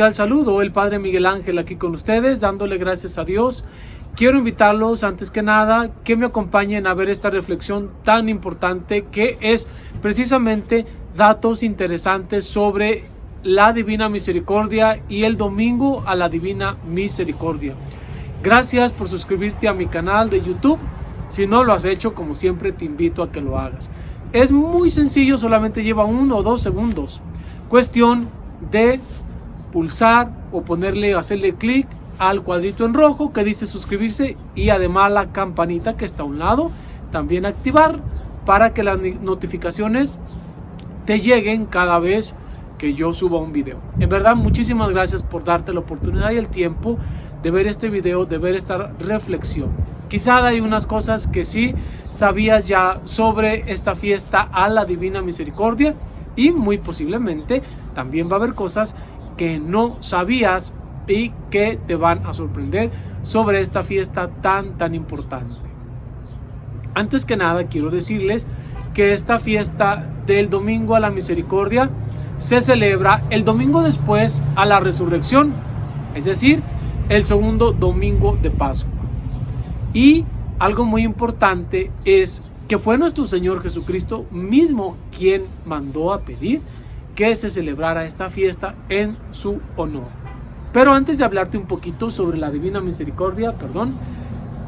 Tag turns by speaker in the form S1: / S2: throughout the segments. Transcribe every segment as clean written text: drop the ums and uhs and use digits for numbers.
S1: Al saludo, el Padre Miguel Ángel aquí con ustedes, dándole gracias a Dios. Quiero invitarlos antes que nada que me acompañen a ver esta reflexión tan importante que es precisamente datos interesantes sobre la Divina Misericordia y el domingo a la Divina Misericordia. Gracias por suscribirte a mi canal de YouTube. Si no lo has hecho, como siempre te invito a que lo hagas. Es muy sencillo, solamente lleva 1 o 2 segundos. Cuestión de pulsar o hacerle clic al cuadrito en rojo que dice suscribirse y además la campanita que está a un lado también activar para que las notificaciones te lleguen cada vez que yo suba un video. En verdad, muchísimas gracias por darte la oportunidad y el tiempo de ver este video, de ver esta reflexión. Quizá hay unas cosas que sí sabías ya sobre esta fiesta a la Divina Misericordia y muy posiblemente también va a haber cosas que no sabías y que te van a sorprender sobre esta fiesta tan importante. Antes que nada quiero decirles que esta fiesta del domingo a la misericordia se celebra el domingo después a la resurrección, es decir, el segundo domingo de Pascua. Y algo muy importante es que fue nuestro Señor Jesucristo mismo quien mandó a pedir que se celebrara esta fiesta en su honor. Pero antes de hablarte un poquito sobre la Divina Misericordia,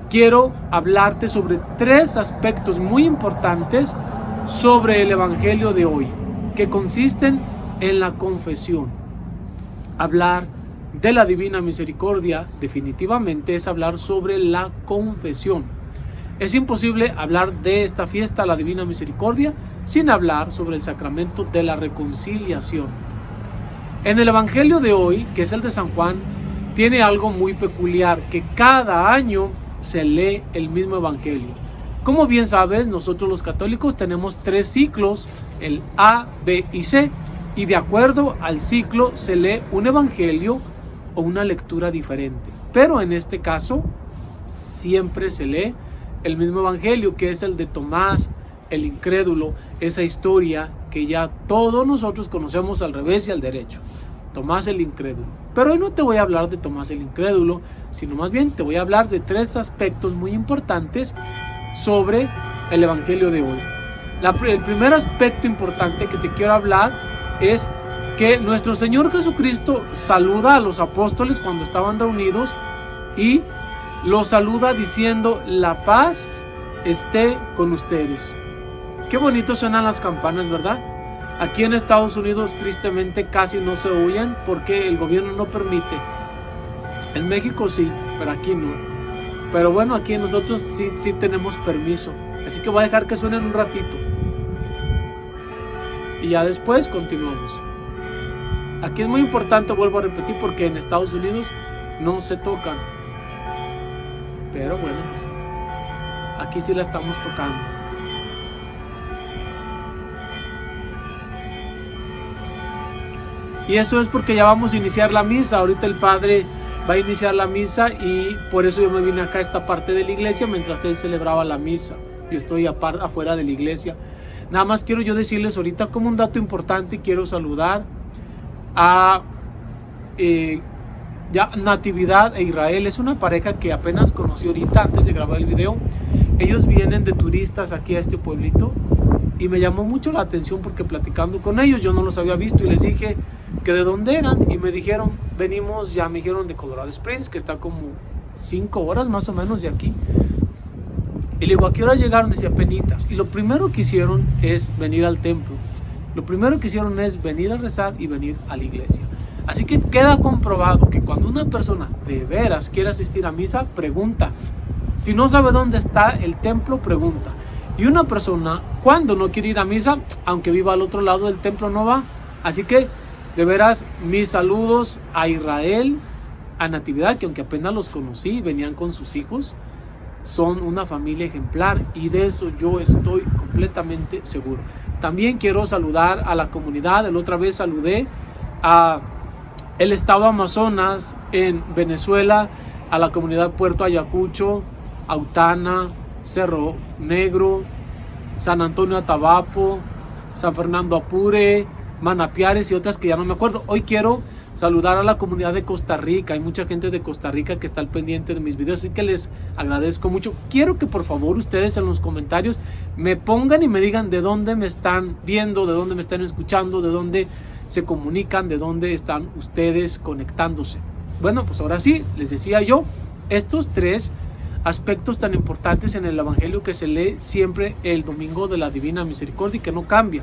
S1: quiero hablarte sobre 3 aspectos muy importantes sobre el Evangelio de hoy, que consisten en la confesión. Hablar de la Divina Misericordia definitivamente es hablar sobre la confesión. Es imposible hablar de esta fiesta, la Divina Misericordia, sin hablar sobre el sacramento de la reconciliación. En el Evangelio de hoy, que es el de San Juan, tiene algo muy peculiar, que cada año se lee el mismo Evangelio. Como bien sabes, nosotros los católicos tenemos 3 ciclos, el A, B y C, y de acuerdo al ciclo se lee un Evangelio o una lectura diferente. Pero en este caso, siempre se lee el mismo Evangelio, que es el de Tomás, el incrédulo, esa historia que ya todos nosotros conocemos al revés y al derecho. Tomás el incrédulo. Pero hoy no te voy a hablar de Tomás el incrédulo, sino más bien te voy a hablar de 3 aspectos muy importantes sobre el Evangelio de hoy. El primer aspecto importante que te quiero hablar es que nuestro Señor Jesucristo saluda a los apóstoles cuando estaban reunidos y los saluda diciendo: la paz esté con ustedes. Qué bonito suenan las campanas, ¿verdad? Aquí en Estados Unidos tristemente casi no se oyen porque el gobierno no permite. En México sí, pero aquí no. Pero bueno, aquí nosotros sí tenemos permiso. Así que voy a dejar que suenen un ratito. Y ya después continuamos. Aquí es muy importante, vuelvo a repetir, porque en Estados Unidos no se tocan. Pero bueno, pues aquí sí la estamos tocando. Y eso es porque ya vamos a iniciar la misa. Ahorita el Padre va a iniciar la misa y por eso yo me vine acá a esta parte de la iglesia mientras él celebraba la misa. Yo estoy afuera de la iglesia. Nada más quiero yo decirles ahorita como un dato importante. Quiero saludar a Natividad e Israel. Es una pareja que apenas conocí ahorita antes de grabar el video. Ellos vienen de turistas aquí a este pueblito y me llamó mucho la atención porque platicando con ellos yo no los había visto y les dije que de dónde eran y me dijeron, me dijeron de Colorado Springs, que está como 5 horas más o menos de aquí. Y le digo, ¿a qué hora llegaron? Decía, penitas. Y lo primero que hicieron es venir al templo. Lo primero que hicieron es venir a rezar y venir a la iglesia. Así que queda comprobado que cuando una persona de veras quiere asistir a misa, pregunta. Si no sabe dónde está el templo, pregunta. Y una persona, cuando no quiere ir a misa, aunque viva al otro lado del templo, no va. Así que, de veras, mis saludos a Israel, a Natividad, que aunque apenas los conocí, venían con sus hijos, son una familia ejemplar y de eso yo estoy completamente seguro. También quiero saludar a la comunidad. La otra vez saludé a el estado Amazonas en Venezuela, a la comunidad Puerto Ayacucho, Autana, Cerro Negro, San Antonio Atabapo, San Fernando Apure, Manapiares y otras que ya no me acuerdo. Hoy quiero saludar a la comunidad de Costa Rica. Hay mucha gente de Costa Rica que está al pendiente de mis videos, así que les agradezco mucho. Quiero que por favor ustedes en los comentarios me pongan y me digan de dónde me están viendo, de dónde me están escuchando, de dónde se comunican, de dónde están ustedes conectándose. Bueno, pues ahora sí, les decía yo, estos 3 aspectos tan importantes en el Evangelio que se lee siempre el domingo de la Divina Misericordia y que no cambia.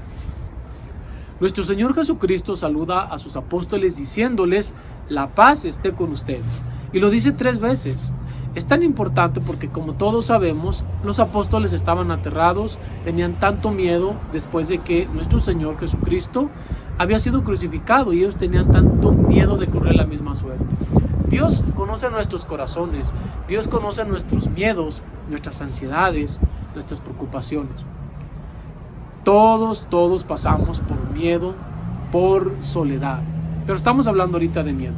S1: Nuestro Señor Jesucristo saluda a sus apóstoles diciéndoles: la paz esté con ustedes. Y lo dice 3 veces. Es tan importante porque, como todos sabemos, los apóstoles estaban aterrados, tenían tanto miedo después de que nuestro Señor Jesucristo había sido crucificado, y ellos tenían tanto miedo de correr la misma suerte. Dios conoce nuestros corazones, Dios conoce nuestros miedos, nuestras ansiedades, nuestras preocupaciones. Todos pasamos por miedo, por soledad. Pero estamos hablando ahorita de miedo.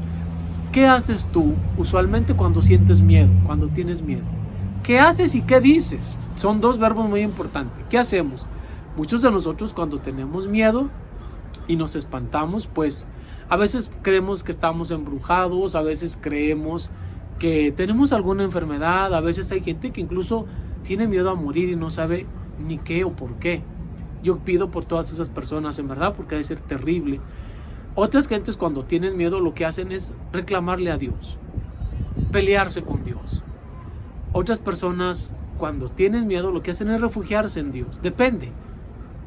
S1: ¿Qué haces tú usualmente cuando sientes miedo, cuando tienes miedo? ¿Qué haces y qué dices? Son 2 verbos muy importantes. ¿Qué hacemos? Muchos de nosotros cuando tenemos miedo y nos espantamos, pues a veces creemos que estamos embrujados, a veces creemos que tenemos alguna enfermedad, a veces hay gente que incluso tiene miedo a morir y no sabe ni qué o por qué. Yo pido por todas esas personas, en verdad, porque ha de ser terrible. Otras gentes cuando tienen miedo lo que hacen es reclamarle a Dios, pelearse con Dios. Otras personas cuando tienen miedo lo que hacen es refugiarse en Dios. Depende.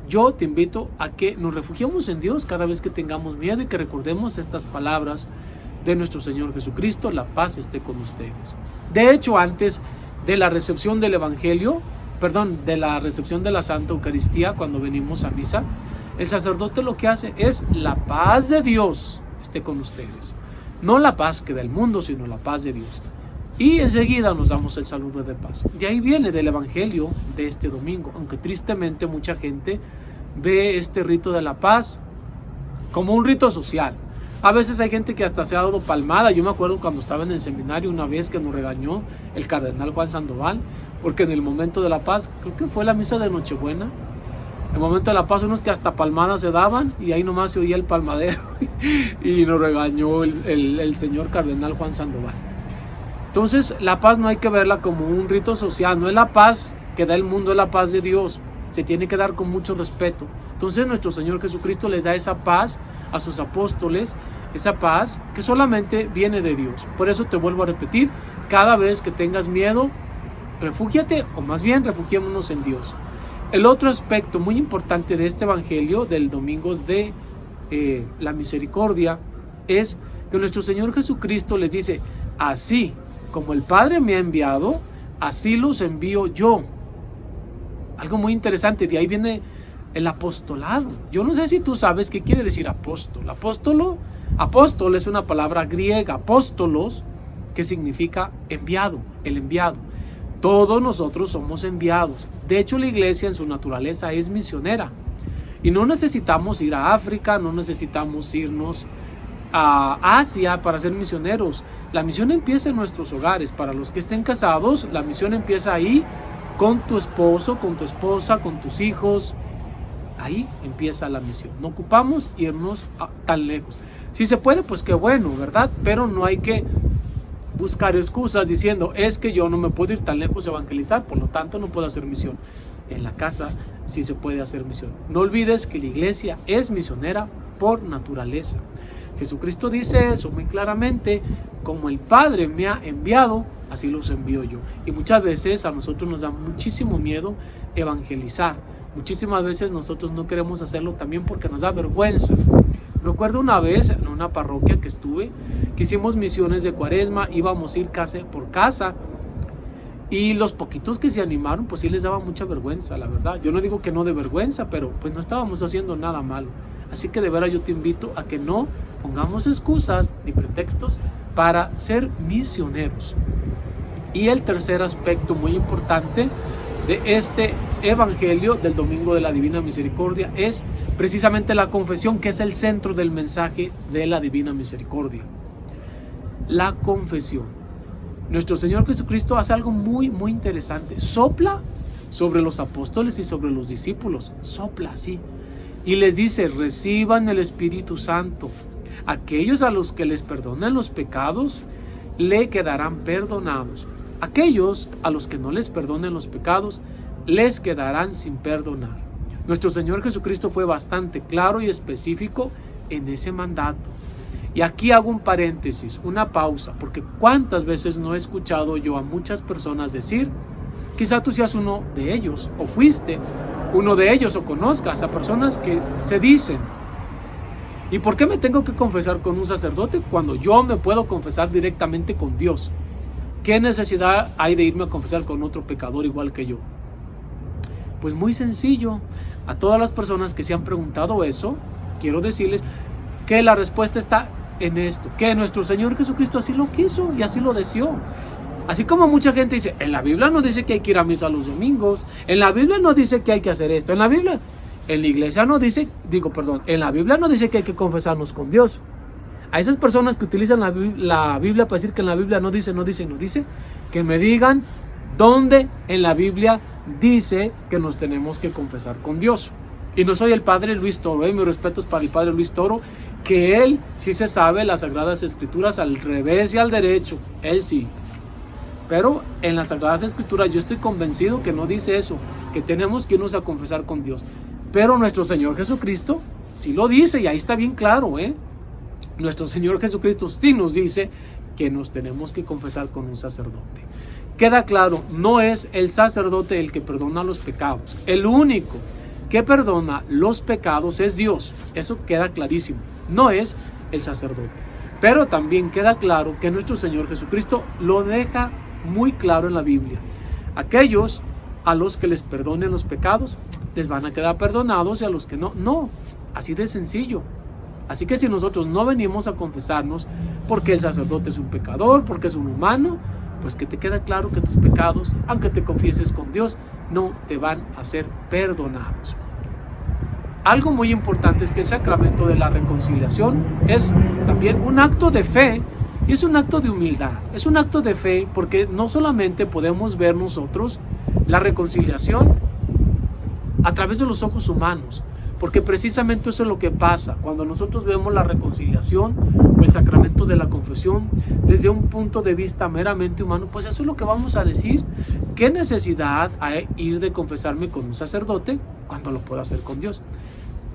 S1: Yo te invito a que nos refugiemos en Dios cada vez que tengamos miedo y que recordemos estas palabras de nuestro Señor Jesucristo: la paz esté con ustedes. De hecho, antes de la recepción del Evangelio, de la recepción de la Santa Eucaristía, cuando venimos a misa, el sacerdote lo que hace es: la paz de Dios esté con ustedes. No la paz que da el mundo, sino la paz de Dios. Y enseguida nos damos el saludo de paz. De ahí viene del Evangelio de este domingo, aunque tristemente mucha gente ve este rito de la paz como un rito social. A veces hay gente que hasta se ha dado palmada. Yo me acuerdo cuando estaba en el seminario una vez que nos regañó el cardenal Juan Sandoval, porque en el momento de la paz, creo que fue la misa de Nochebuena, en el momento de la paz unos que hasta palmadas se daban y ahí nomás se oía el palmadero y nos regañó el señor cardenal Juan Sandoval. Entonces la paz no hay que verla como un rito social, no es la paz que da el mundo, es la paz de Dios, se tiene que dar con mucho respeto. Entonces nuestro Señor Jesucristo les da esa paz a sus apóstoles, esa paz que solamente viene de Dios. Por eso te vuelvo a repetir, cada vez que tengas miedo, refúgiate, o más bien refugiémonos en Dios. El otro aspecto muy importante de este Evangelio del domingo de la misericordia es que nuestro Señor Jesucristo les dice: así como el Padre me ha enviado, así los envío yo. Algo muy interesante, de ahí viene el apostolado. Yo no sé si tú sabes qué quiere decir apóstol. Apóstol es una palabra griega, apóstolos, que significa enviado, el enviado. Todos nosotros somos enviados. De hecho, la iglesia en su naturaleza es misionera. Y no necesitamos ir a África, no necesitamos irnos a Asia para ser misioneros. La misión empieza en nuestros hogares. Para los que estén casados, la misión empieza ahí, con tu esposo, con tu esposa, con tus hijos. Ahí empieza la misión. No ocupamos irnos tan lejos. Si se puede, pues qué bueno, ¿verdad? Pero no hay que buscar excusas diciendo: es que yo no me puedo ir tan lejos a evangelizar, por lo tanto no puedo hacer misión. En la casa sí se puede hacer misión. No olvides que la iglesia es misionera por naturaleza. Jesucristo dice eso muy claramente: como el Padre me ha enviado, así los envío yo. Y muchas veces a nosotros nos da muchísimo miedo evangelizar. Muchísimas veces nosotros no queremos hacerlo también porque nos da vergüenza. Recuerdo una vez en una parroquia que estuve, que hicimos misiones de Cuaresma, íbamos a ir casa por casa, y los poquitos que se animaron, pues sí les daba mucha vergüenza, la verdad. Yo no digo que no de vergüenza, pero pues no estábamos haciendo nada malo. Así que de veras yo te invito a que no pongamos excusas ni pretextos para ser misioneros. Y el tercer aspecto muy importante de este Evangelio del Domingo de la Divina Misericordia es precisamente la confesión, que es el centro del mensaje de la Divina Misericordia. La confesión. Nuestro Señor Jesucristo hace algo muy interesante. Sopla sobre los apóstoles y sobre los discípulos. Sopla así. Y les dice: reciban el Espíritu Santo. aquellos a los que les perdonen los pecados, le quedarán perdonados. Aquellos a los que no les perdonen los pecados, les quedarán sin perdonar. Nuestro Señor Jesucristo fue bastante claro y específico en ese mandato. Y aquí hago un paréntesis, una pausa, porque cuántas veces no he escuchado yo a muchas personas decir, quizá tú seas uno de ellos, o fuiste uno de ellos, o conozcas a personas que se dicen, ¿y por qué me tengo que confesar con un sacerdote cuando yo me puedo confesar directamente con Dios? ¿Qué necesidad hay de irme a confesar con otro pecador igual que yo? Pues muy sencillo. A todas las personas que se han preguntado eso, quiero decirles que la respuesta está en esto, que nuestro Señor Jesucristo así lo quiso y así lo deseó. Así como mucha gente dice, en la Biblia no dice que hay que ir a misa los domingos, en la Biblia no dice que hay que hacer esto, en la iglesia no dice, en la Biblia no dice que hay que confesarnos con Dios. A esas personas que utilizan la Biblia para decir que en la Biblia no dice, que me digan dónde en la Biblia dice que nos tenemos que confesar con Dios. Y no soy el padre Luis Toro, mis respetos para el padre Luis Toro, que él sí se sabe las Sagradas Escrituras al revés y al derecho, él sí. Pero en las Sagradas Escrituras yo estoy convencido que no dice eso, que tenemos que irnos a confesar con Dios. Pero nuestro Señor Jesucristo sí lo dice, y ahí está bien claro, Nuestro Señor Jesucristo sí nos dice que nos tenemos que confesar con un sacerdote. Queda claro, no es el sacerdote el que perdona los pecados. El único que perdona los pecados es Dios. Eso queda clarísimo. No es el sacerdote. Pero también queda claro que nuestro Señor Jesucristo lo deja muy claro en la Biblia. Aquellos a los que les perdonen los pecados, les van a quedar perdonados, y a los que no, no. Así de sencillo. Así que si nosotros no venimos a confesarnos porque el sacerdote es un pecador, porque es un humano, pues que te queda claro que tus pecados, aunque te confieses con Dios, no te van a ser perdonados. Algo muy importante es que el sacramento de la reconciliación es también un acto de fe y es un acto de humildad. Es un acto de fe porque no solamente podemos ver nosotros la reconciliación a través de los ojos humanos, porque precisamente eso es lo que pasa cuando nosotros vemos la reconciliación o el sacramento de la confesión desde un punto de vista meramente humano. Pues eso es lo que vamos a decir. ¿Qué necesidad hay ir de confesarme con un sacerdote cuando lo puedo hacer con Dios?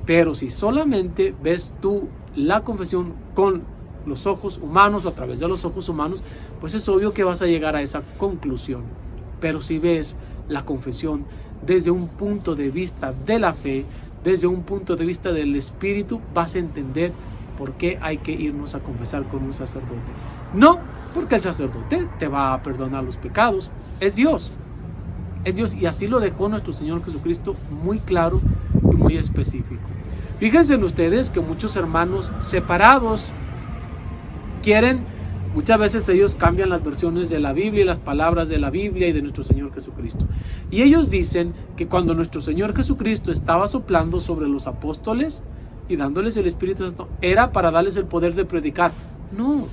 S1: Pero si solamente ves tú la confesión con los ojos humanos o a través de los ojos humanos, pues es obvio que vas a llegar a esa conclusión. Pero si ves la confesión desde un punto de vista de la fe, desde un punto de vista del Espíritu, vas a entender por qué hay que irnos a confesar con un sacerdote. No porque el sacerdote te va a perdonar los pecados, es Dios. Es Dios, y así lo dejó nuestro Señor Jesucristo muy claro y muy específico. Fíjense en ustedes que muchos hermanos separados muchas veces ellos cambian las versiones de la Biblia y las palabras de la Biblia y de nuestro Señor Jesucristo. Y ellos dicen que cuando nuestro Señor Jesucristo estaba soplando sobre los apóstoles y dándoles el Espíritu Santo, era para darles el poder de predicar. No,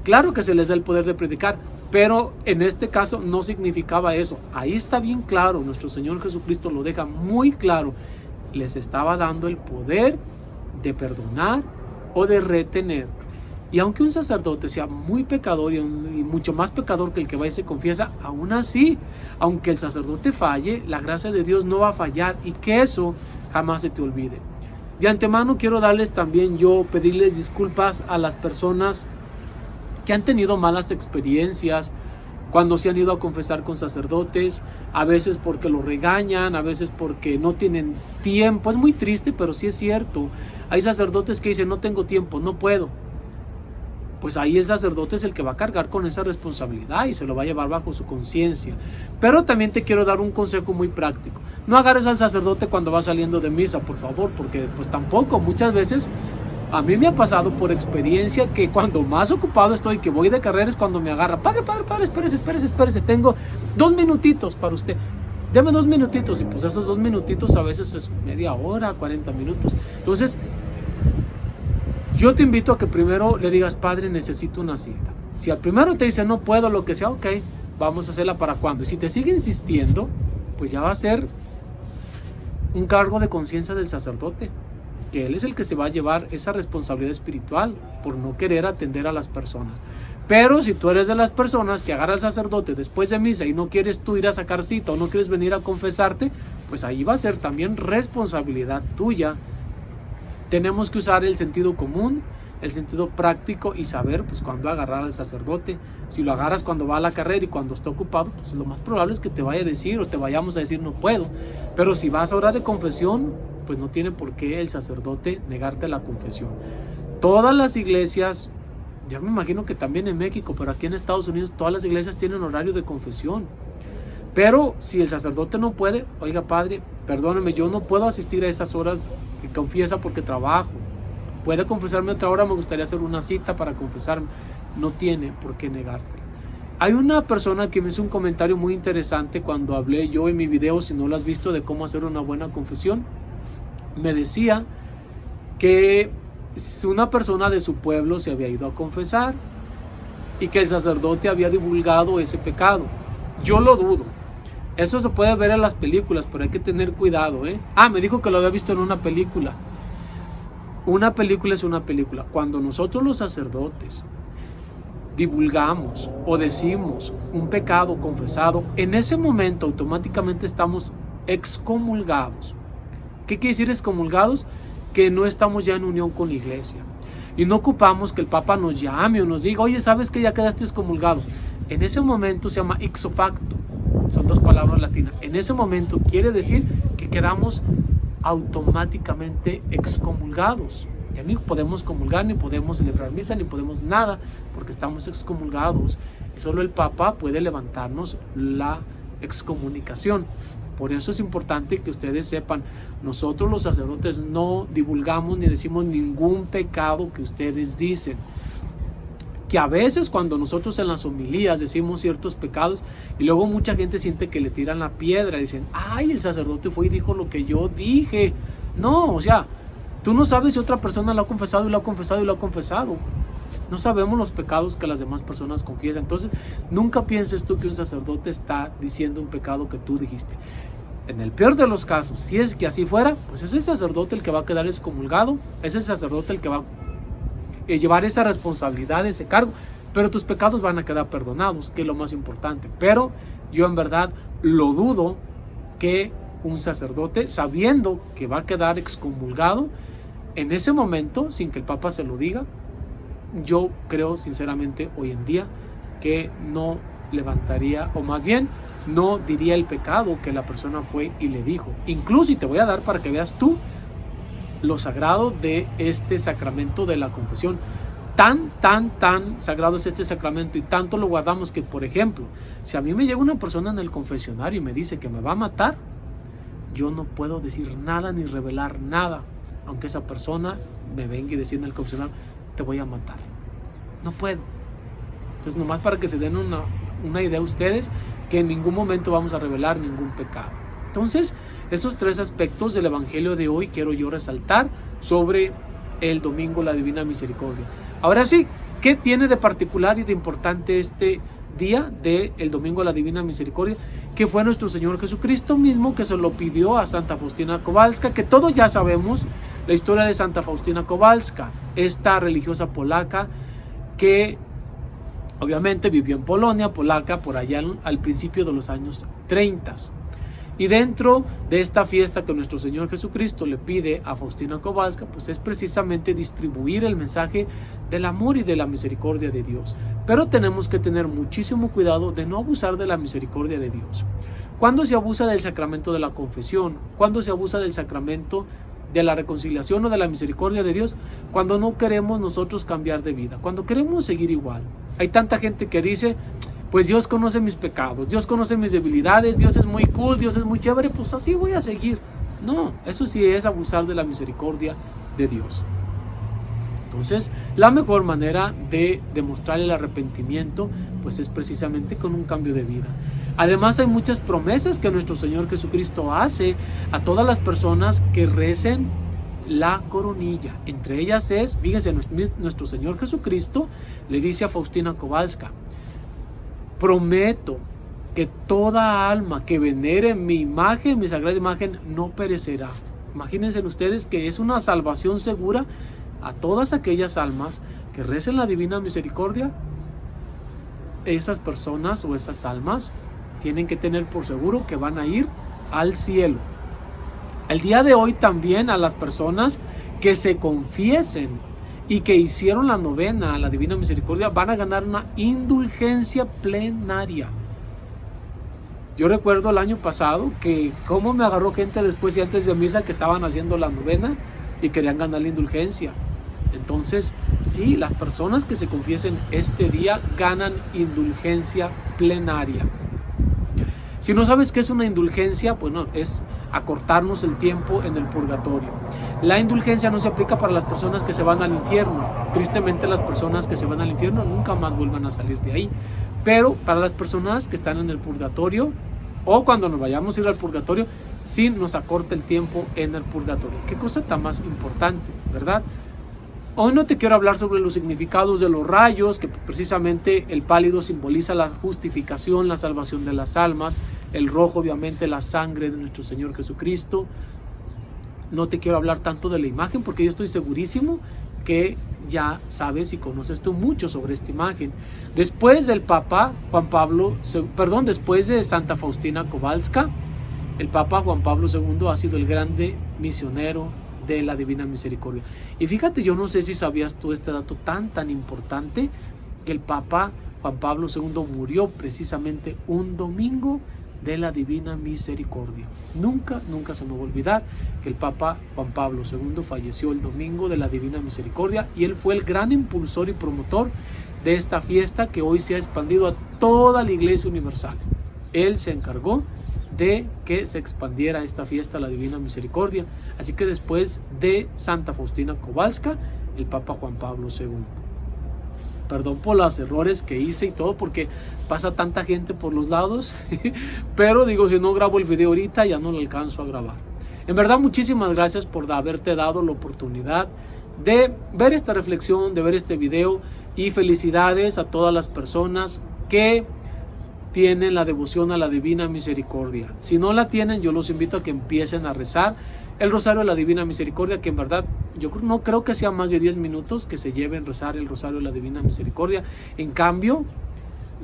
S1: claro que se les da el poder de predicar, pero en este caso no significaba eso. Ahí está bien claro, nuestro Señor Jesucristo lo deja muy claro. Les estaba dando el poder de perdonar o de retener. Y aunque un sacerdote sea muy pecador y mucho más pecador que el que va y se confiesa, aún así, aunque el sacerdote falle, la gracia de Dios no va a fallar, y que eso jamás se te olvide. De antemano quiero darles también pedirles disculpas a las personas que han tenido malas experiencias cuando se han ido a confesar con sacerdotes, a veces porque lo regañan, a veces porque no tienen tiempo. Es muy triste, pero sí es cierto. Hay sacerdotes que dicen, no tengo tiempo, no puedo. Pues ahí el sacerdote es el que va a cargar con esa responsabilidad y se lo va a llevar bajo su conciencia. Pero también te quiero dar un consejo muy práctico. No agarres al sacerdote cuando va saliendo de misa, por favor, porque pues tampoco, muchas veces a mí me ha pasado por experiencia que cuando más ocupado estoy, que voy de carrera, es cuando me agarra. Padre, espérese, tengo 2 minutitos para usted. Deme 2 minutitos, y pues esos 2 minutitos a veces es media hora, 40 minutos. Entonces, yo te invito a que primero le digas, padre, necesito una cita. Si al primero te dice, no puedo, lo que sea, ok, vamos a hacerla para cuándo. Y si te sigue insistiendo, pues ya va a ser un cargo de conciencia del sacerdote. que él es el que se va a llevar esa responsabilidad espiritual por no querer atender a las personas. Pero si tú eres de las personas que agarra al sacerdote después de misa y no quieres tú ir a sacar cita o no quieres venir a confesarte, pues ahí va a ser también responsabilidad tuya. Tenemos que usar el sentido común, el sentido práctico y saber pues cuándo agarrar al sacerdote. Si lo agarras cuando va a la carrera y cuando está ocupado, pues lo más probable es que te vaya a decir o te vayamos a decir no puedo. Pero si vas a hora de confesión, pues no tiene por qué el sacerdote negarte la confesión. Todas las iglesias, ya me imagino que también en México, pero aquí en Estados Unidos todas las iglesias tienen horario de confesión. Pero si el sacerdote no puede, oiga padre, perdóneme, yo no puedo asistir a esas horas que confiesa porque trabajo. Puede confesarme otra hora, me gustaría hacer una cita para confesarme. No tiene por qué negártela. Hay una persona que me hizo un comentario muy interesante cuando hablé yo en mi video, si no lo has visto, de cómo hacer una buena confesión. Me decía que una persona de su pueblo se había ido a confesar y que el sacerdote había divulgado ese pecado. Yo lo dudo. Eso se puede ver en las películas, pero hay que tener cuidado, me dijo que lo había visto en una película. Una película es una película. Cuando nosotros los sacerdotes divulgamos o decimos un pecado confesado, en ese momento automáticamente estamos excomulgados. ¿Qué quiere decir excomulgados? Que no estamos ya en unión con la iglesia. Y no ocupamos que el Papa nos llame o nos diga, oye, ¿sabes que ya quedaste excomulgado? En ese momento se llama ipso facto. Son dos palabras latinas. En ese momento quiere decir que quedamos automáticamente excomulgados. Ya ni podemos comulgar, ni podemos celebrar misa, ni podemos nada, porque estamos excomulgados. Y solo el Papa puede levantarnos la excomunicación. Por eso es importante que ustedes sepan, nosotros los sacerdotes no divulgamos ni decimos ningún pecado que ustedes dicen. Que a veces cuando nosotros en las homilías decimos ciertos pecados y luego mucha gente siente que le tiran la piedra y dicen, ay, el sacerdote fue y dijo lo que yo dije. No, o sea, tú no sabes si otra persona lo ha confesado y lo ha confesado y lo ha confesado. No sabemos los pecados que las demás personas confiesan. Entonces, nunca pienses tú que un sacerdote está diciendo un pecado que tú dijiste. En el peor de los casos, si es que así fuera, pues es el sacerdote el que va a quedar excomulgado, es el sacerdote el que va a llevar esa responsabilidad, ese cargo, pero tus pecados van a quedar perdonados, que es lo más importante. Pero yo en verdad lo dudo que un sacerdote, sabiendo que va a quedar excomulgado, en ese momento, sin que el Papa se lo diga, yo creo sinceramente hoy en día que no levantaría, o más bien no diría el pecado que la persona fue y le dijo. Incluso, y te voy a dar para que veas tú lo sagrado de este sacramento de la confesión. Tan sagrado es este sacramento y tanto lo guardamos que, por ejemplo, si a mí me llega una persona en el confesionario y me dice que me va a matar, yo no puedo decir nada ni revelar nada, aunque esa persona me venga y decida en el confesionario, te voy a matar. No puedo. Entonces, nomás para que se den una idea ustedes, que en ningún momento vamos a revelar ningún pecado. Entonces, esos tres aspectos del Evangelio de hoy quiero yo resaltar sobre el Domingo la Divina Misericordia. Ahora sí, ¿qué tiene de particular y de importante este día del Domingo la Divina Misericordia? Que fue nuestro Señor Jesucristo mismo que se lo pidió a Santa Faustina Kowalska, que todos ya sabemos la historia de Santa Faustina Kowalska, esta religiosa polaca que obviamente vivió en Polonia, polaca, por allá al principio de los años 30. Y dentro de esta fiesta que nuestro Señor Jesucristo le pide a Faustina Kowalska, pues es precisamente distribuir el mensaje del amor y de la misericordia de Dios. Pero tenemos que tener muchísimo cuidado de no abusar de la misericordia de Dios. ¿Cuándo se abusa del sacramento de la confesión? ¿Cuándo se abusa del sacramento de la reconciliación o de la misericordia de Dios? Cuando no queremos nosotros cambiar de vida, cuando queremos seguir igual. Hay tanta gente que dice, pues Dios conoce mis pecados, Dios conoce mis debilidades, Dios es muy cool, Dios es muy chévere, pues así voy a seguir. No, eso sí es abusar de la misericordia de Dios. Entonces, la mejor manera de demostrar el arrepentimiento, pues es precisamente con un cambio de vida. Además, hay muchas promesas que nuestro Señor Jesucristo hace a todas las personas que recen la coronilla. Entre ellas es, fíjense, nuestro Señor Jesucristo le dice a Faustina Kowalska, prometo que toda alma que venere mi imagen, mi sagrada imagen, no perecerá. Imagínense ustedes que es una salvación segura a todas aquellas almas que recen la divina misericordia. Esas personas o esas almas tienen que tener por seguro que van a ir al cielo. El día de hoy también a las personas que se confiesen y que hicieron la novena a la divina misericordia van a ganar una indulgencia plenaria. Yo recuerdo el año pasado que cómo me agarró gente después y antes de misa que estaban haciendo la novena y querían ganar la indulgencia. Entonces, sí, las personas que se confiesen este día ganan indulgencia plenaria. Si no sabes qué es una indulgencia, bueno, es acortarnos el tiempo en el purgatorio. La indulgencia no se aplica para las personas que se van al infierno. Tristemente, las personas que se van al infierno nunca más vuelvan a salir de ahí. Pero para las personas que están en el purgatorio, o cuando nos vayamos a ir al purgatorio, sí nos acorta el tiempo en el purgatorio. Qué cosa tan más importante, ¿verdad? Hoy no te quiero hablar sobre los significados de los rayos, que precisamente el pálido simboliza la justificación, la salvación de las almas, el rojo obviamente la sangre de nuestro Señor Jesucristo. No te quiero hablar tanto de la imagen porque yo estoy segurísimo que ya sabes y conoces tú mucho sobre esta imagen. Después del Papa Juan Pablo, después de Santa Faustina Kowalska, el Papa Juan Pablo II ha sido el grande misionero de la Divina Misericordia. Y fíjate, yo no sé si sabías tú este dato tan importante, que el Papa Juan Pablo II murió precisamente un domingo de la Divina Misericordia. Nunca se me va a olvidar que el Papa Juan Pablo II falleció el domingo de la Divina Misericordia y él fue el gran impulsor y promotor de esta fiesta que hoy se ha expandido a toda la Iglesia Universal. Él se encargó de que se expandiera esta fiesta a la Divina Misericordia. Así que después de Santa Faustina Kowalska, el Papa Juan Pablo II. Perdón por los errores que hice y todo, porque pasa tanta gente por los lados. Pero digo, si no grabo el video ahorita, ya no lo alcanzo a grabar. En verdad, muchísimas gracias por haberte dado la oportunidad de ver esta reflexión, de ver este video. Y felicidades a todas las personas que tienen la devoción a la Divina Misericordia. Si no la tienen, yo los invito a que empiecen a rezar el Rosario de la Divina Misericordia, que en verdad yo no creo que sea más de 10 minutos que se lleven rezar el Rosario de la Divina Misericordia. En cambio,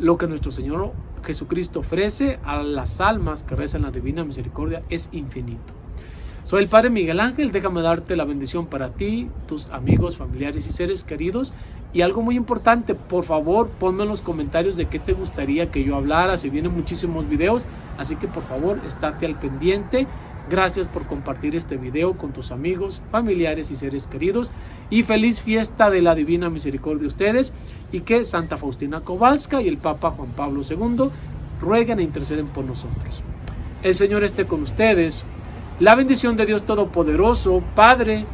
S1: lo que nuestro Señor Jesucristo ofrece a las almas que rezan la Divina Misericordia es infinito. Soy el Padre Miguel Ángel, déjame darte la bendición para ti, tus amigos, familiares y seres queridos. Y algo muy importante, por favor, ponme en los comentarios de qué te gustaría que yo hablara. Se vienen muchísimos videos, así que por favor, estate al pendiente. Gracias por compartir este video con tus amigos, familiares y seres queridos. Y feliz fiesta de la Divina Misericordia de ustedes. Y que Santa Faustina Kowalska y el Papa Juan Pablo II rueguen e interceden por nosotros. El Señor esté con ustedes. La bendición de Dios Todopoderoso, Padre,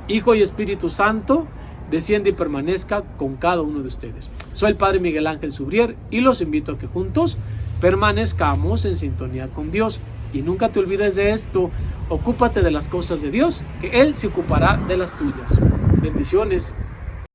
S1: Hijo y Espíritu Santo, desciende y permanezca con cada uno de ustedes. Soy el Padre Miguel Ángel Subrier y los invito a que juntos permanezcamos en sintonía con Dios. Y nunca te olvides de esto, ocúpate de las cosas de Dios, que Él se ocupará de las tuyas. Bendiciones.